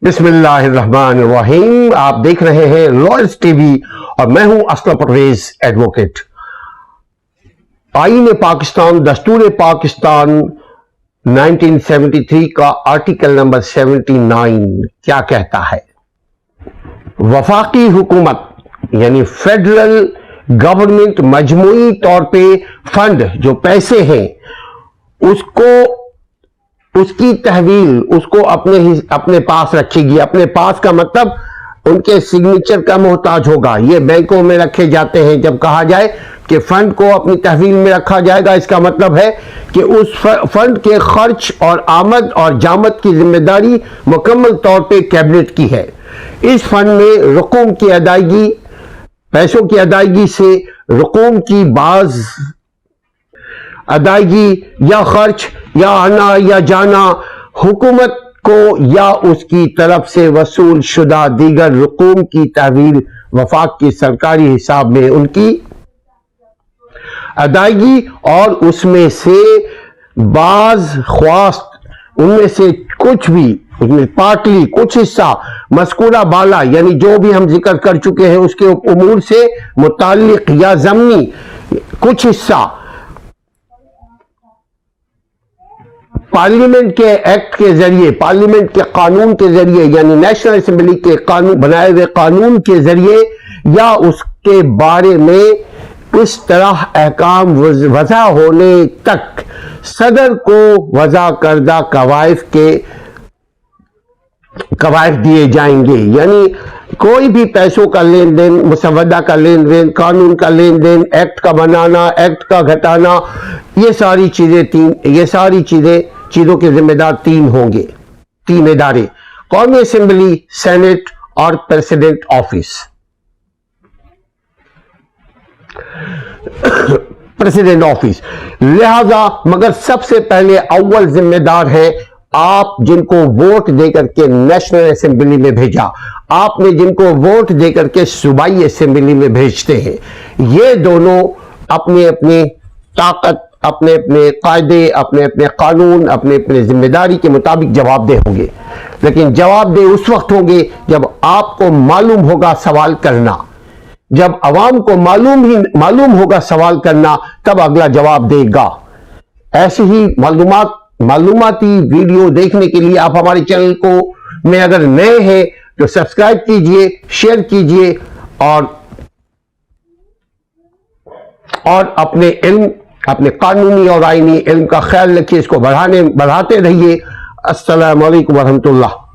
بسم اللہ الرحمن الرحیم. آپ دیکھ رہے ہیں لائرز ٹی وی اور میں ہوں اسلم پرویز ایڈوکیٹ. آئین پاکستان دستور پاکستان 1973 کا آرٹیکل نمبر 79 کیا کہتا ہے؟ وفاقی حکومت یعنی فیڈرل گورنمنٹ مجموعی طور پہ فنڈ جو پیسے ہیں اس کی تحویل اس کو اپنے پاس رکھے گی. اپنے پاس کا مطلب ان کے سگنیچر کا محتاج ہوگا. یہ بینکوں میں رکھے جاتے ہیں. جب کہا جائے کہ فنڈ کو اپنی تحویل میں رکھا جائے گا، اس کا مطلب ہے کہ اس فنڈ کے خرچ اور آمد اور جامد کی ذمہ داری مکمل طور پہ کیبنٹ کی ہے. اس فنڈ میں رقوم کی ادائیگی، پیسوں کی ادائیگی سے رقوم کی بعض ادائیگی یا خرچ یا آنا یا جانا، حکومت کو یا اس کی طرف سے وصول شدہ دیگر رقوم کی تحویل وفاق کی سرکاری حساب میں ان کی ادائیگی، اور اس میں سے بعض خواست، ان میں سے کچھ بھی، اس میں پارٹلی کچھ حصہ مذکورہ بالا یعنی جو بھی ہم ذکر کر چکے ہیں اس کے امور سے متعلق یا ضمنی کچھ حصہ پارلیمنٹ کے ایکٹ کے ذریعے، پارلیمنٹ کے قانون کے ذریعے یعنی نیشنل اسمبلی کے قانون بنائے ہوئے قانون کے ذریعے یا اس کے بارے میں اس طرح احکام وضع ہونے تک صدر کو وضع کردہ قوائف دیے جائیں گے. یعنی کوئی بھی پیسوں کا لین دین، مسودہ کا لین دین، قانون کا لین دین، ایکٹ کا بنانا، ایکٹ کا گھٹانا، یہ ساری چیزوں کے ذمہ دار تین ہوں گے، تین ادارے: قومی اسمبلی، سینٹ اور پریزیڈنٹ آفس. پریزیڈنٹ آفس لہذا مگر سب سے پہلے اول ذمہ دار ہے آپ جن کو ووٹ دے کر کے نیشنل اسمبلی میں بھیجا، آپ نے جن کو ووٹ دے کر کے صوبائی اسمبلی میں بھیجتے ہیں. یہ دونوں اپنی اپنی طاقت، اپنے اپنے قاعدے، اپنے اپنے قانون، اپنے اپنے ذمہ داری کے مطابق جواب دہ ہوں گے. لیکن جواب دہ اس وقت ہوں گے جب آپ کو معلوم ہوگا سوال کرنا. جب عوام کو معلوم ہوگا سوال کرنا تب اگلا جواب دے گا. ایسے ہی معلوماتی ویڈیو دیکھنے کے لیے آپ ہمارے چینل کو میں اگر نئے ہیں تو سبسکرائب کیجئے، شیئر کیجئے اور اپنے علم، اپنے قانونی اور آئینی علم کا خیال رکھیے، اس کو بڑھاتے رہیے. السلام علیکم ورحمۃ اللہ.